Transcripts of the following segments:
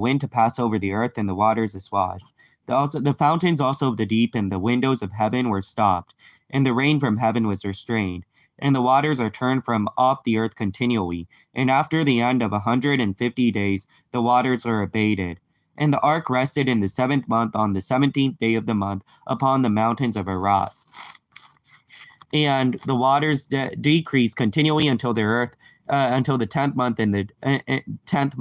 wind to pass over the earth, and the waters assuaged. The fountains also of the deep and the windows of heaven were stopped, and the rain from heaven was restrained, and the waters are turned from off the earth continually. And after the end of 150 days, the waters are abated. And the ark rested in the 7th month on the 17th day of the month upon the mountains of Ararat. And the waters decreased continually until the earth, until the 10th month. In the 10th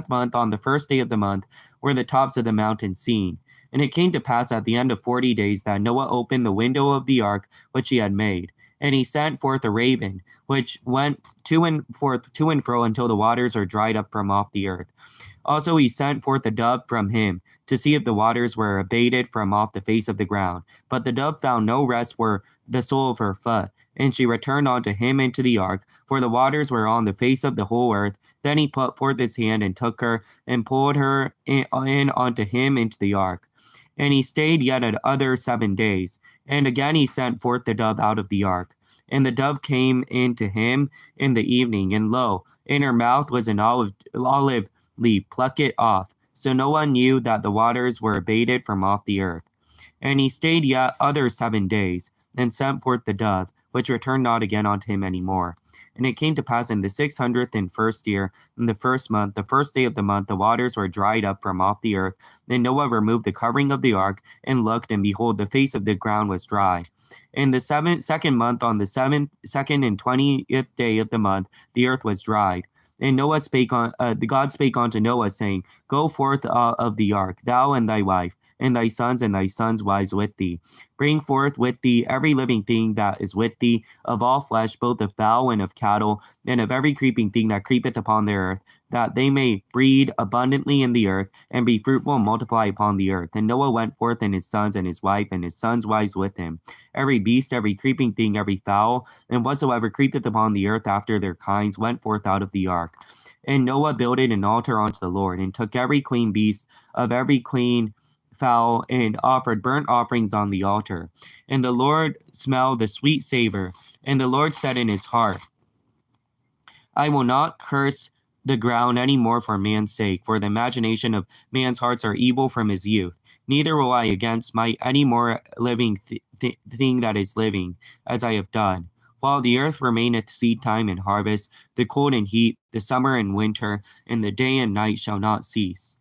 month, on the 1st day of the month, were the tops of the mountains seen. And it came to pass at the end of 40 days that Noah opened the window of the ark which he had made. And he sent forth a raven, which went to and fro until the waters are dried up from off the earth. Also he sent forth a dove from him, to see if the waters were abated from off the face of the ground. But the dove found no rest for the sole of her foot, and she returned unto him into the ark, for the waters were on the face of the whole earth. Then he put forth his hand and took her, and pulled her in unto him into the ark. And he stayed yet other 7 days. And again he sent forth the dove out of the ark. And the dove came in to him in the evening, and lo, in her mouth was an olive leaf. Pluck it off. So no one knew that the waters were abated from off the earth. And he stayed yet other 7 days, and sent forth the dove, which returned not again unto him any more. And it came to pass in the 601st year, in the 1st month, the 1st day of the month, the waters were dried up from off the earth. Then Noah removed the covering of the ark, and looked, and behold, the face of the ground was dry. In the 2nd month, on the 2nd and 20th day of the month, the earth was dried. And God spake unto Noah, saying, Go forth of the ark, thou and thy wife, and thy sons and thy sons' wives with thee. Bring forth with thee every living thing that is with thee, of all flesh, both of fowl and of cattle, and of every creeping thing that creepeth upon the earth, that they may breed abundantly in the earth, and be fruitful and multiply upon the earth. And Noah went forth, and his sons and his wife and his sons' wives with him. Every beast, every creeping thing, every fowl, and whatsoever creepeth upon the earth after their kinds, went forth out of the ark. And Noah builded an altar unto the Lord, and took every clean beast of every clean fowl, and offered burnt offerings on the altar. And the Lord smelled the sweet savor. And the Lord said in his heart, I will not curse the ground any more for man's sake, for the imagination of man's hearts are evil from his youth. Neither will I again smite any more living thing that is living, as I have done. While the earth remaineth seed time and harvest, the cold and heat, the summer and winter, and the day and night shall not cease.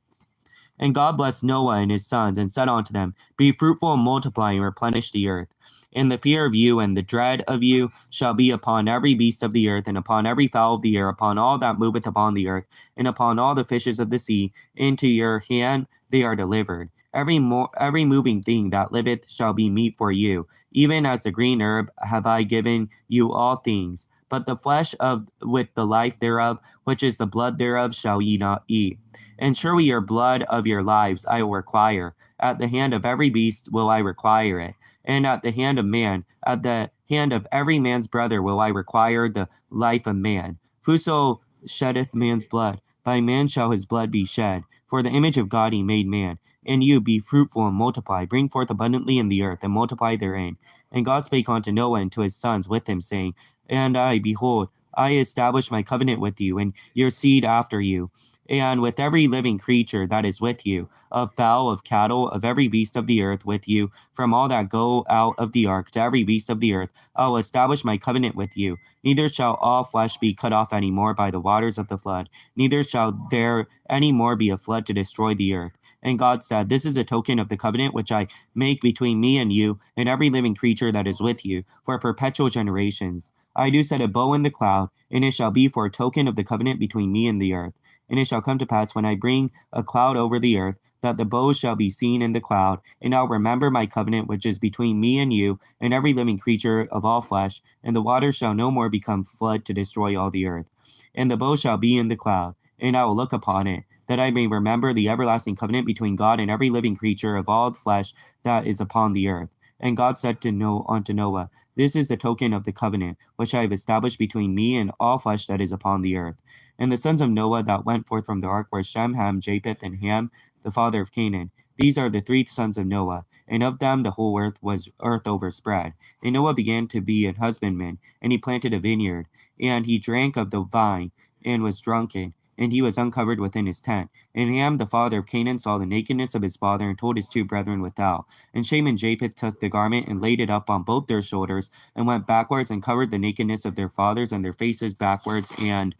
And God blessed Noah and his sons, and said unto them, Be fruitful and multiply, and replenish the earth. And the fear of you and the dread of you shall be upon every beast of the earth, and upon every fowl of the air, upon all that moveth upon the earth, and upon all the fishes of the sea. Into your hand they are delivered. Every moving thing that liveth shall be meat for you. Even as the green herb have I given you all things. But the flesh with the life thereof, which is the blood thereof, shall ye not eat. And surely your blood of your lives I will require. At the hand of every beast will I require it. And at the hand of man, at the hand of every man's brother will I require the life of man. Whoso sheddeth man's blood, by man shall his blood be shed. For the image of God he made man. And you be fruitful and multiply, bring forth abundantly in the earth, and multiply therein. And God spake unto Noah and to his sons with him, saying, And I, behold, I establish my covenant with you, and your seed after you, and with every living creature that is with you, of fowl, of cattle, of every beast of the earth with you, from all that go out of the ark to every beast of the earth, I will establish my covenant with you. Neither shall all flesh be cut off any more by the waters of the flood, neither shall there any more be a flood to destroy the earth. And God said, This is a token of the covenant which I make between me and you, and every living creature that is with you, for perpetual generations. I do set a bow in the cloud, and it shall be for a token of the covenant between me and the earth. And it shall come to pass, when I bring a cloud over the earth, that the bow shall be seen in the cloud, and I'll remember my covenant which is between me and you, and every living creature of all flesh, and the waters shall no more become flood to destroy all the earth. And the bow shall be in the cloud, and I will look upon it, that I may remember the everlasting covenant between God and every living creature of all flesh that is upon the earth. And God said unto Noah, This is the token of the covenant, which I have established between me and all flesh that is upon the earth. And the sons of Noah that went forth from the ark were Shem, Ham, Japheth, and Ham, the father of Canaan. These are the 3 sons of Noah, and of them the whole earth was overspread. And Noah began to be an husbandman, and he planted a vineyard, and he drank of the vine, and was drunken. and he was uncovered within his tent. And Ham, the father of Canaan, saw the nakedness of his father, and told his two brethren without. And Shem and Japheth took the garment, and laid it up on both their shoulders, and went backwards, and covered the nakedness of their fathers, and their faces backwards, and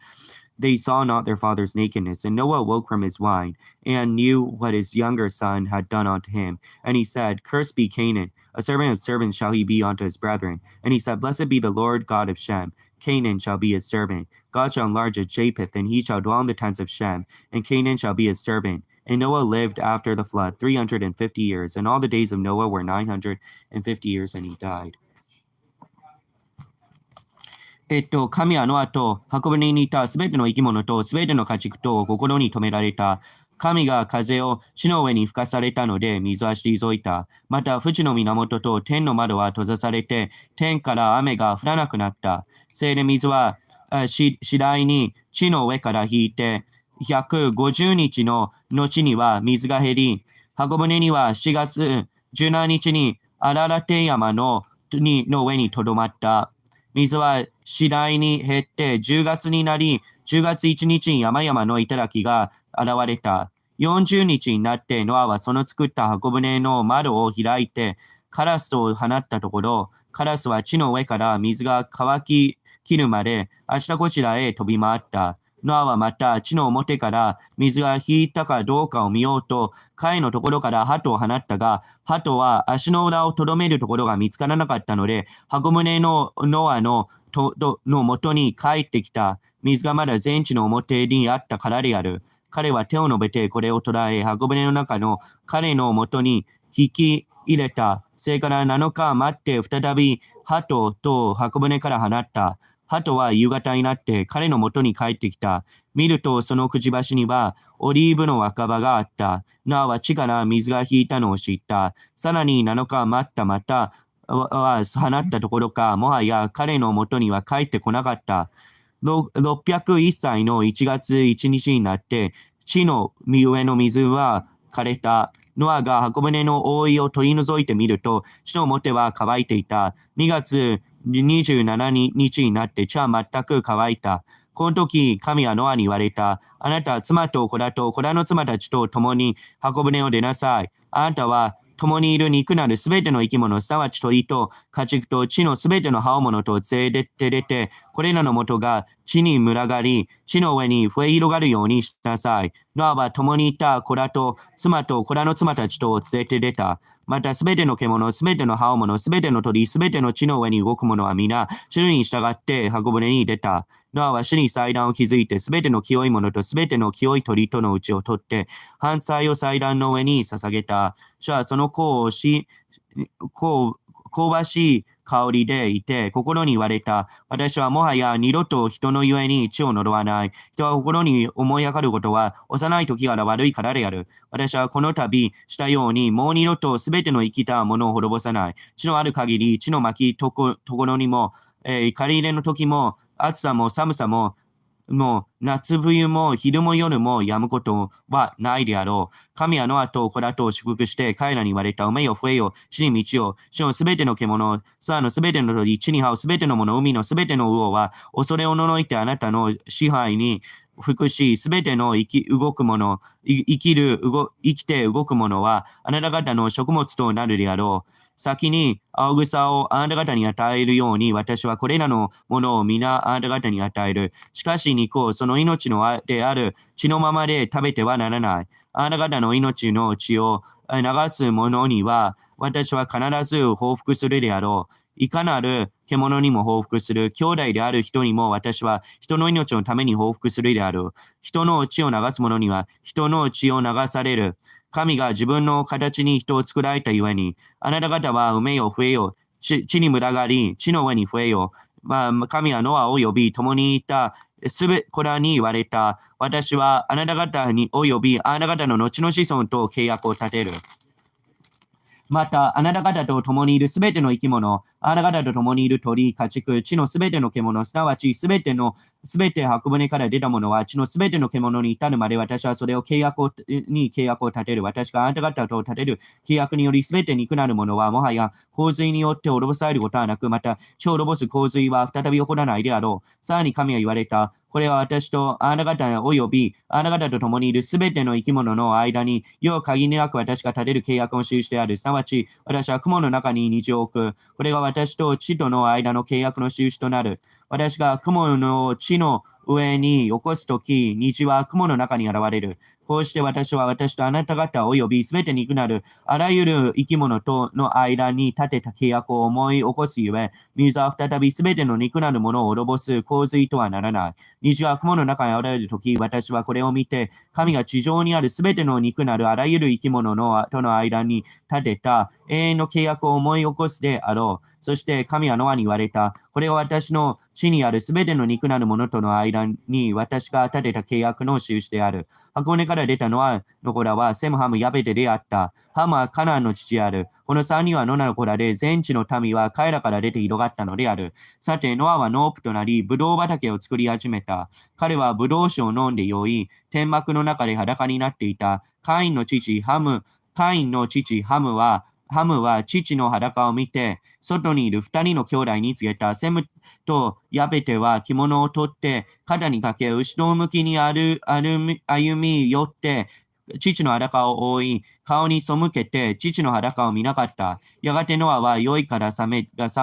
they saw not their father's nakedness. And Noah awoke from his wine, and knew what his younger son had done unto him. And he said, Cursed be Canaan, a servant of servants shall he be unto his brethren. And he said, Blessed be the Lord God of Shem, Canaan shall be his servant. God shall enlarge his Japheth, and he shall dwell in the tents of Shem, and Canaan shall be his servant. And Noah lived after the flood 350 years, and all the days of Noah were 950 years, and he died. 神はノアと箱舟にいたすべての生き物とすべての家畜とを心に留められた。神が風を地の上に吹かされたので水は退いた。また、淵の源と天の窓は閉ざされて、天から雨が降らなくなった。それで水は次第に地の上から引いて、150日の後には水が減り、箱舟には4月17日にアララテ山の上にとどまった。水は次第に減って10月になり、10月1日に山々の頂が現れた。40日になってノアはその作った箱舟の窓を開いて、カラスを放ったところ、カラスは地の上から水が乾き切るまであちらこちらへ飛び回った。ノアはまた地の表から水が引いたかどうかを見ようと、貝のところから鳩を放ったが、鳩は足の裏をとどめるところが見つからなかったので、箱舟のノアの元に帰ってきた。水がまだ全地の表にあったからである。彼は手を伸べてこれを捉え、箱舟の中の彼の元に引き入れた。それから7日待って再び鳩と箱舟から放った。鳩は夕方になって彼の元に帰ってきた。見るとそのくちばしにはオリーブの若葉があった。ノアは地から水が引いたのを知った。さらに7日待ったまたは放ったところか、もはや彼の元には帰ってこなかった。601歳の1月1日になって地の上の水は枯れた。ノアが箱舟の覆いを取り除いてみると、地の表は乾いていた。2月27日になって地は全く乾いた。この時、神はノアに言われた。あなたは妻と子らと子らの妻たちと共に箱舟を出なさい。あなたは共にいる肉なるすべての生き物、すなわち鳥と家畜と地のすべての葉物と連れて出て、これらの元が地に群がり、地の上に増え広がるようにしなさい。ノアは共にいた子らと妻と子らの妻たちと連れて出た。またすべての獣、すべての葉物、すべての鳥、すべての地の上に動く者は皆、主に従って箱舟に出た。ノアは主に祭壇を築いて、すべての清いものとすべての清い鳥とのうちを取って、燔祭を祭壇の上に捧げた。主はその香ばしい香りでいて、心に言われた。私はもはや二度と人のゆえに地を呪わない。人は心に思い上がることは、幼い時から悪いからである。私はこの度したように、もう二度とすべての生きたものを滅ぼさない。地のある限り、地の巻きところにも、借り入れの時も、暑さも寒さも、もう夏冬も昼も夜もやむことはないであろう。神はノアと子らと祝福して彼らに言われた。埋めよ増えよ、地に満ちよ。地のすべての獣、空のすべての鳥、地に這うすべてのもの、海のすべての魚は恐れおののいてあなたの支配に服し、すべての生きて動くものはあなた方の食物となるであろう。先に青草をあなた方に与えるように、私はこれらのものを皆あなた方に与える。しかし肉をその命のである血のままで食べてはならない。あなた方の命の血を流す者には、私は必ず報復するであろう。いかなる獣にも報復する。兄弟である人にも私は人の命のために報復するである。人の血を流す者には人の血を流される。神が自分の形に人を作られたゆえに、あなた方は埋めよ増えよ、地に群がり、地の上に増えよ。神はノアを呼び、共にいた子らに言われた。私はあなた方に呼び、あなた方の後の子孫と契約を立てる。また、あなた方と共にいるすべての生き物、あなた方と共にいる鳥、家畜、地のすべての獣、すなわちすべて箱舟から出たものは、地のすべての獣に至るまで私はそれを契約を立てる。私があなた方と立てる契約によりすべて憎なるものは、もはや洪水によって滅ぼされることはなく、また、地を滅ぼす洪水は再び起こらないであろう。さらに神は言われた。これは私とあなた方及びあなた方と共にいるすべての生き物の間に、世を限りなく私が立てる契約の印である。すなわち、私は雲の中に虹を置く。これが私と地との間の契約の印となる。私が雲の地の上に起こすとき、虹は雲の中に現れる。こうして私は私とあなた方及びすべて憎なるあらゆる生き物との間に立てた契約を思い起こすゆえ、水は再びすべての憎なるものを滅ぼす洪水とはならない。虹が雲の中に現れるとき、私はこれを見て、神が地上にあるすべての憎なるあらゆる生き物との間に立てた永遠の契約を思い起こすであろう。そして神はノアに言われた。これは私の地にあるすべての憎なるものとの間に私が立てた契約の印である。箱根から出たノアの子らはセム、ハム、ヤベテであった。ハムはカナンの父である。この3人はノアの子らで、全地の民は彼らから出て広がったのである。さて、ノアはノープとなり、ブドウ畑を作り始めた。彼はブドウ酒を飲んで酔い、天幕の中で裸になっていた。カインの父ハムは父の裸を見て、外にいる2人の兄弟に告げた。セムとヤベテは着物を取って肩にかけ、後ろ向きに歩み寄って、父の裸を覆い、顔に背けて父の裸を見なかった。やがてノアは酔いから覚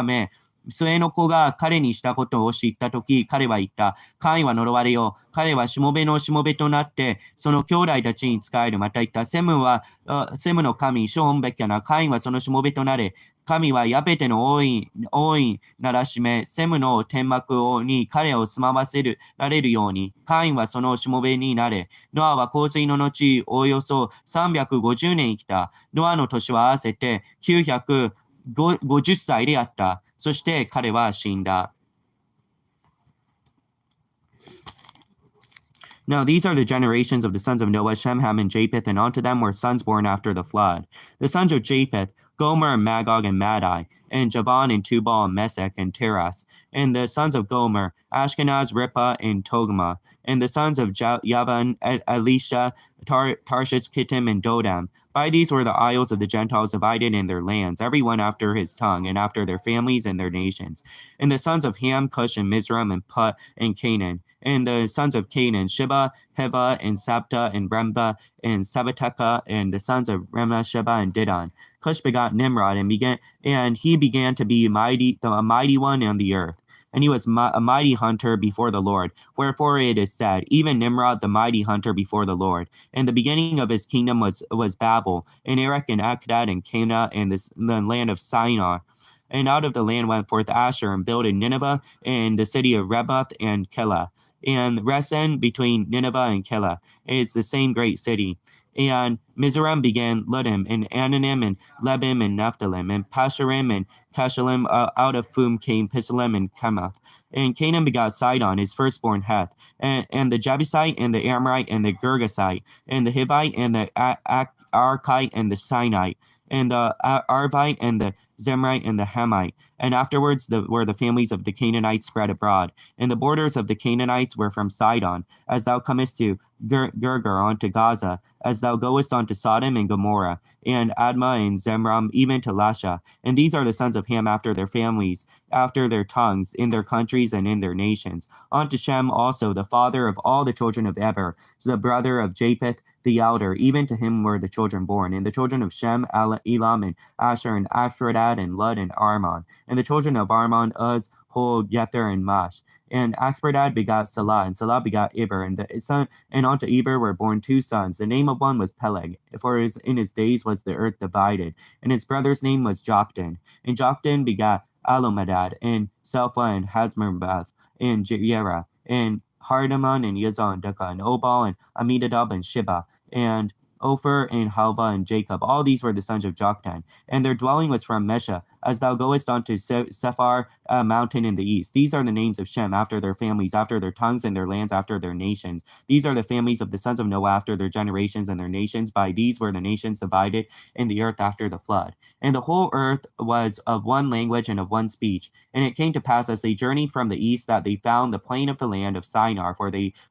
め、末の子が彼にしたことを知ったとき、彼は言った。カインは呪われよう。彼はしもべのしもべとなって、その兄弟たちに仕える。また言った。セムの神、ショーンベッキャナ。カインはそのしもべとなれ。神はヤベテの王位ならしめ、セムの天幕に彼を住まわせられるように、カインはそのしもべになれ。ノアは洪水の後、およそ350年生きた。ノアの年は合わせて950歳であった。そして彼は死んだ。Now these are the generations of the sons of Noah, Shem, Ham, and Japheth, and unto them were sons born after the flood. The sons of Japheth, Gomer, and Magog, and Madai, and Javan, and Tubal, and Mesech, and Teras. And the sons of Gomer, Ashkenaz, Rippah, and Togama. And the sons of Yavan, Elisha, Tarshish, Kittim, and Dodam. By these were the isles of the Gentiles divided in their lands, every one after his tongue, and after their families and their nations. And the sons of Ham, Cush, and Mizraim, and Put, and Canaan. And the sons of Canaan, Sheba, Heva, and Sabta, and Remba, and Sabateka, and the sons of Remah, Sheba, and Didan. Cush begot Nimrod, and he began to be a mighty one on the earth. And he was a mighty hunter before the Lord. Wherefore it is said, even Nimrod the mighty hunter before the Lord. And the beginning of his kingdom was Babel, and Erech, and Akkad, and Cana, and the land of Shinar. And out of the land went forth Asher, and built in Nineveh, and the city of Rebath, and Keilah. And Resen between Nineveh and Keilah is the same great city. And Mizraim began Ludim, and Ananim, and Lebim, and Naphthalim, and Pashurim, and Cashalim. Out of whom came Pislim and Chemath. And Canaan begot Sidon, his firstborn Heth, and the Jebusite, and the Amorite, and the Girgasite, and the Hivite, and the Arkite, and the Sinite, and the Arvite, and the Zemrite, and the Hamite. And afterwards were the families of the Canaanites spread abroad. And the borders of the Canaanites were from Sidon, as thou comest to Gerger unto Gaza, as thou goest unto Sodom and Gomorrah, and Admah and Zemram, even to Lasha. And these are the sons of Ham after their families, after their tongues, in their countries and in their nations. Unto Shem also, the father of all the children of Eber, the brother of Japheth the elder, even to him were the children born. And the children of Shem, Elam, and Asher, and Aphrodad, and Lud, and Armon. And the children of Armon, Uz, Hol, Jether, and Mash. And Asphodad begot Salah, and Salah begot Eber, and unto Eber were born 2 sons. The name of one was Peleg, for in his days was the earth divided, and his brother's name was Joktan. And Joktan begot Alomadad, and Selpha, and Hazmarbath, and Jerah, and Hardamon, and Yazan, Daka, and Obal, and Amminadab, and Sheba. And Ophir, and Halva, and Jacob. All these were the sons of Joktan, and their dwelling was from Mesha, as thou goest unto Sephar mountain in the east. These are the names of Shem, after their families, after their tongues, and their lands, after their nations. These are the families of the sons of Noah, after their generations and their nations. By these were the nations divided in the earth after the flood. And the whole earth was of one language and of one speech. And it came to pass, as they journeyed from the east, that they found the plain of the land of Shinar,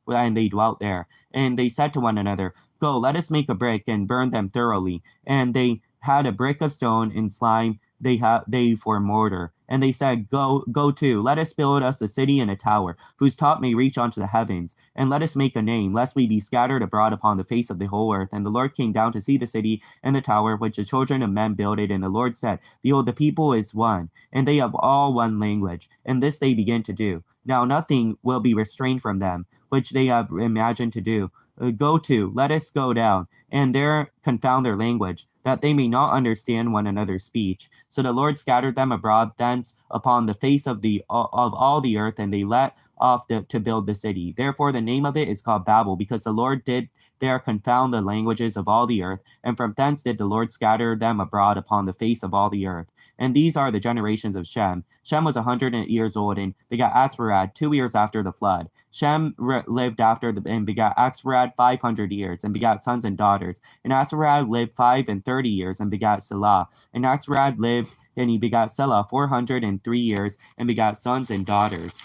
and they dwelt there. And they said to one another, Go, let us make a brick and burn them thoroughly. And they had a brick of stone and slime they for mortar. And they said, Go to, let us build us a city and a tower, whose top may reach unto the heavens. And let us make a name, lest we be scattered abroad upon the face of the whole earth. And the Lord came down to see the city and the tower, which the children of men builded. And the Lord said, Behold, the people is one, and they have all one language. And this they begin to do. Now nothing will be restrained from them, which they have imagined to do. Go to, let us go down, and there confound their language, that they may not understand one another's speech. So the Lord scattered them abroad thence upon the face of all the earth, and they let off to build the city. Therefore the name of it is called Babel, because the Lord did there confound the languages of all the earth, and from thence did the Lord scatter them abroad upon the face of all the earth. And these are the generations of Shem. Shem was 100 years old, and begat Asparad 2 years after the flood. Shem lived and begat Asparad 500 years, and begat sons and daughters. And Asparad lived 35 years, and begat Selah. And Asparad lived, and he begat Selah 403 years, and begat sons and daughters.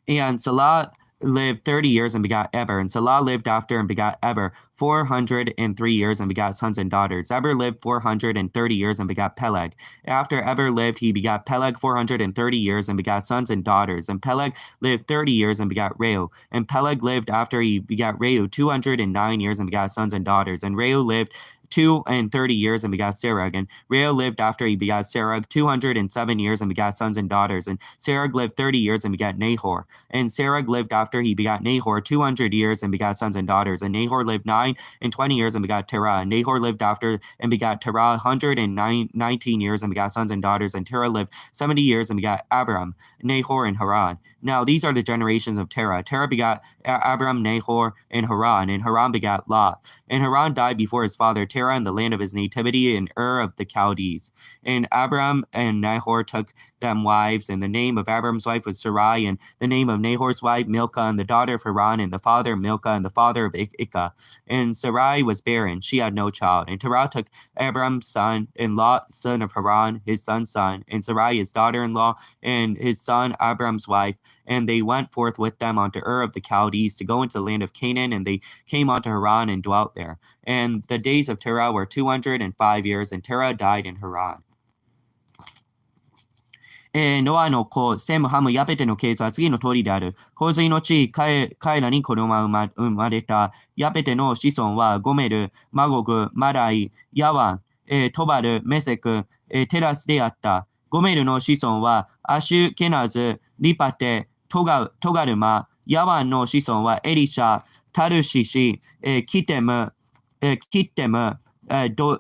And Selah lived 30 years and begat Eber. And Selah lived after and begat Eber 403 years and begat sons and daughters. Eber lived 430 years and begat Peleg. After Eber lived, he begat Peleg 430 years and begat sons and daughters. And Peleg lived 30 years and begat Reu. And Peleg lived after he begat Reu 209 years and begat sons and daughters. And Reu lived 230 years and begat Serug. And Reu lived after he begat Serug 207 years and begat sons and daughters. And Serug lived 30 years and begat Nahor. And Serug lived after he begat Nahor 200 years and begat sons and daughters. And Nahor lived 920 years and begat Terah. And Nahor lived after and begat Terah 119 years and begat sons and daughters. And Terah lived 70 years and begat Abram, Nahor, and Haran. Now these are the generations of Terah. Terah begat Abram, Nahor, and Haran begat Lot. And Haran died before his father Terah in the land of his nativity in Ur of the Chaldees. And Abram and Nahor took them wives, and the name of Abram's wife was Sarai, and the name of Nahor's wife Milcah, and the daughter of Haran, and the father of Milcah, and the father of Ikah. And Sarai was barren, she had no child. And Terah took Abram's son, and Lot, son of Haran, his son's son, and Sarai his daughter-in-law, and his son Abram's wife. And they went forth with them unto Ur of the Chaldees to go into the land of Canaan, and they came unto Haran and dwelt there. And the days of Terah were 205 years, and Terah died in Haran. ノアの子、セム、ハム、ヤペテの系図は次の通りである。洪水の地、彼らに子供が生まれた。ヤペテの子孫は、ゴメル、マゴグ、マライ、ヤワン、トバル、メセク、テラスであった。ゴメルの子孫は、アシュケナズ、リパテ、トガルマ。ヤワンの子孫は、エリシャ、タルシシ、キテム、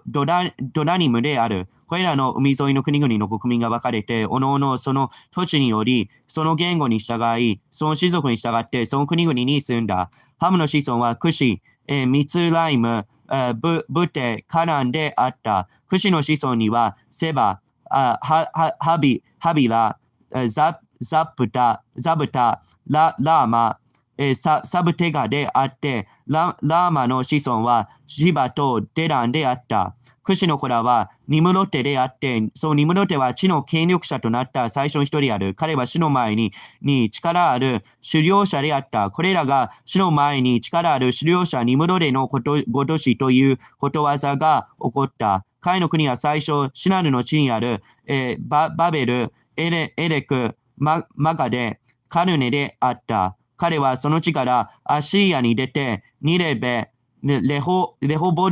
ドラニムである。これらの海沿いの国々の国民が分かれて、おのおのその土地により、その言語に従い、その種族に従って、その国々に住んだ。ハムの子孫はクシ、ミツライム、ブテ、カナンであった。クシの子孫には、セバ、ハビラ、ザブタ、ラーマ、サブテガであって、ラーマの子孫はシバとデランであった。クシの子らはニムロテであって、そうニムロテは地の権力者となった最初の一人である。彼は主の前に力ある狩猟者であった。これらが主の前に力ある狩猟者ニムロテのごとしということわざが起こった。彼の国は最初、シナルの地にある、バベル、エレク、マガデ、カルネであった。彼はその地からアシリアに出て、ニレベ、レホボ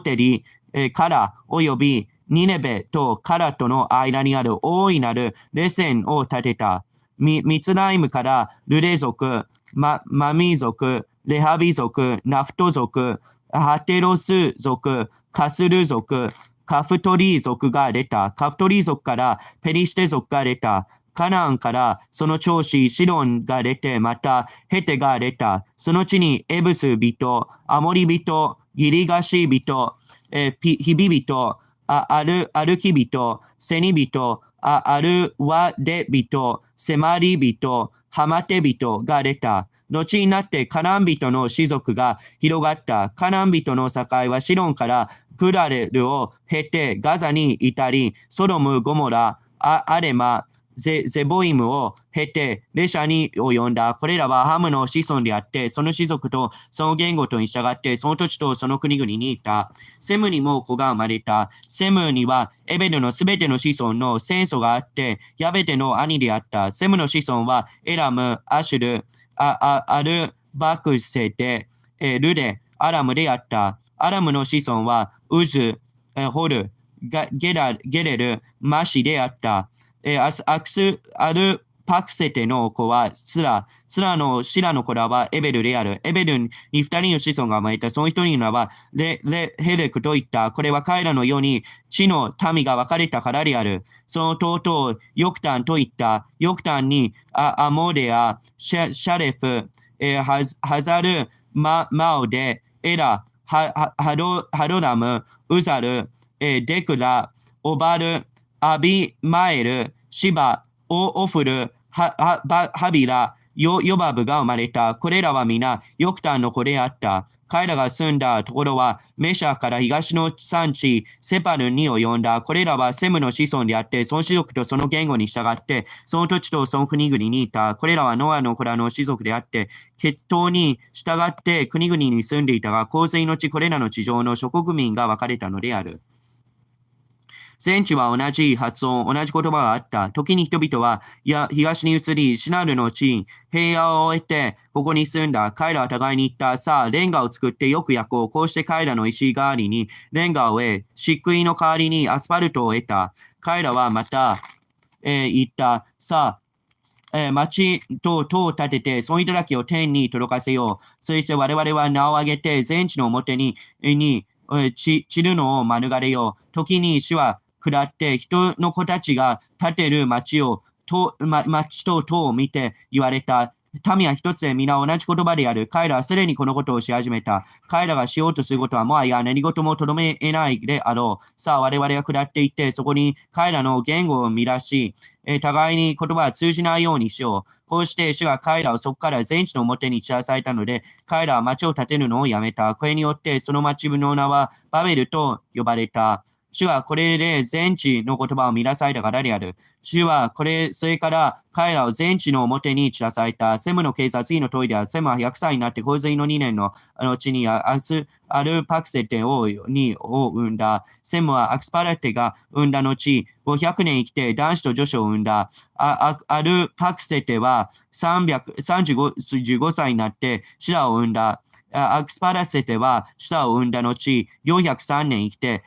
テリから及びニネベとカラとの間にある大いなるレセンを建てた。ミツライムからルレ族、マミ族、レハビ族、ナフト族、ハテロス族、カスル族、カフトリー族が出た。カフトリー族からペリシテ族が出た。カナンからその長子シドンが出て、またヘテが出た。その地にエブス人、アモリ人、ギリガシ人、ヒビ人、アルキ人、セニ人、アルワデ人、セマリ人、ハマテ人が出た。後になってカナン人の氏族が広がった。カナン人の境はシドンからクラレルを経てガザに至り、ソドム、ゴモラ、アレマ、ゼボイムを経てレシャに及んだ。これらはハムの子孫であって、その氏族とその言語とに従って、その土地とその国々にいた。セムにも子が生まれた。セムにはエベルのすべての子孫の戦争があって、ヤベテの兄であった。セムの子孫はエラム、アシュル、アルバクセで、ルデ、アラムであった。アラムの子孫はウズ、ホル、ゲレル、マシであった。アルパクセテの子はシラの子らはエベルである。エベルに二人の子孫が生まれた。その一人の名はヘレクといった。これは彼らのように地の民が分かれたからである。その弟をヨクタンといった。ヨクタンにアモデア、シャレフ、ハザル、マオデ、エラ、ハロダム、ウザル、デクラ、オバル、アビマエル、シバ、オフル、ハビラ、ヨバブが生まれた。これらは皆、ヨクタンの子であった。彼らが住んだところは、メシャから東の産地、セパルに及んだ。これらはセムの子孫であって、その氏族とその言語に従って、その土地とその国々にいた。これらはノアの子らの氏族であって、血統に従って国々に住んでいたが、洪水のちこれらの地上の諸国民が分かれたのである。全地は同じ発音、同じ言葉があった。時に人々は東に移り、シナルの地に平野を得て、ここに住んだ。彼らは互いに言った。さあ、レンガを作ってよく焼こう。こうして彼らの石代わりにレンガを得、漆喰の代わりにアスファルトを得た。彼らはまた、言った。さあ、町と塔を建てて、その頂を天に届かせよう。そして我々は名を挙げて、全地の表に散るのを免れよう。時に主は下って人の子たちが建てる町と塔を見て言われた。民は一つで皆同じ言葉である。彼らはすでにこのことをし始めた。彼らがしようとすることはもはや何事もとどめ得ないであろう。さあ我々は下っていって、そこに彼らの言語を見出し、互いに言葉は通じないようにしよう。こうして主が彼らをそこから全地の表に散らされたので、彼らは町を建てるのをやめた。これによってその町の名はバベルと呼ばれた。主はこれで全地の言葉を見なされたからである。主はそれから彼らを全地の表に散らされた。セムの警察次の通りである。セムは100歳になって洪水の2年の後にアルパクセテを生んだ。セムはアクスパラテが生んだ後、500年生きて男子と女子を生んだ。アルパクセテは35歳になってシラを生んだ。アクスパラセテはシラを生んだ後、403年生きて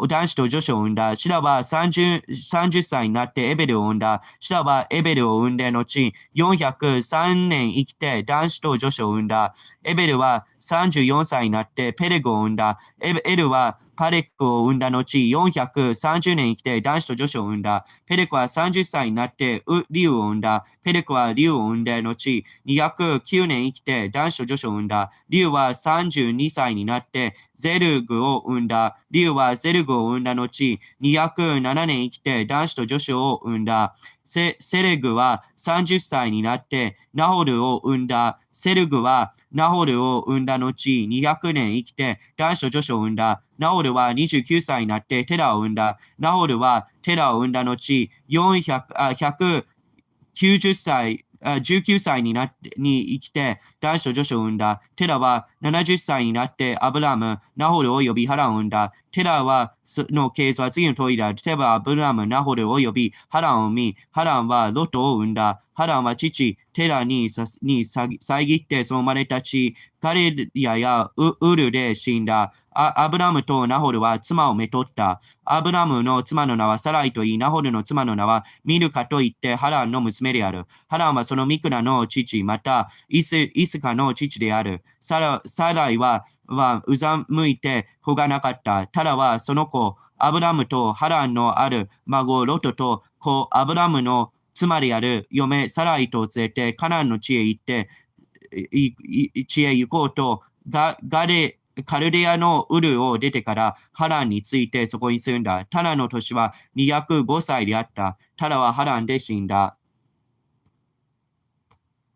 男子と女子を生んだ。シラは30歳になってエベルを生んだ。シラはエベルを生んだ後、403年生きて男子と女子を生んだ。エベルは34歳になってペレグを生んだ。エルはパレクを生んだ後、430年生きて男子と女子を生んだ。ペレクは30歳になってリュウを生んだ。ペレクはリュウを生んだ後、209年生きて男子と女子を生んだ。リュウは32歳になってゼルグを生んだ。リュウはゼルグを生んだ後、207年生きて男子と女子を生んだ。セレグは30歳になってナホルを生んだ。セルグはナホルを生んだ後、200年生きて男子と女子を生んだ。ナホルは29歳になってテラを生んだ。ナホルはテラを生んだ後、190歳、19歳に生きて男子と女子を生んだ。テラは70歳になってアブラム、ナホルおよびハランを生んだ。テラの系図は次の通りである。テラはアブラム、ナホルおよびハランを生み、ハランはロトを生んだ。ハランは父、テラに遮ってその生まれた地、ガリアやウルで死んだ。アブラムとナホルは妻をめとった。アブラムの妻の名はサライといい、ナホルの妻の名はミルカといってハランの娘である。ハランはそのミクラの父、またイスカの父である。サライはうざむいて子がなかった。タラはその子、アブラムとハランのある孫ロトと子アブラムの妻である嫁サライと連れてカナンの地へ行って、地へ行こうと、カルデアのウルを出てからハランについてそこに住んだ。タラの年は205歳であった。タラはハランで死んだ。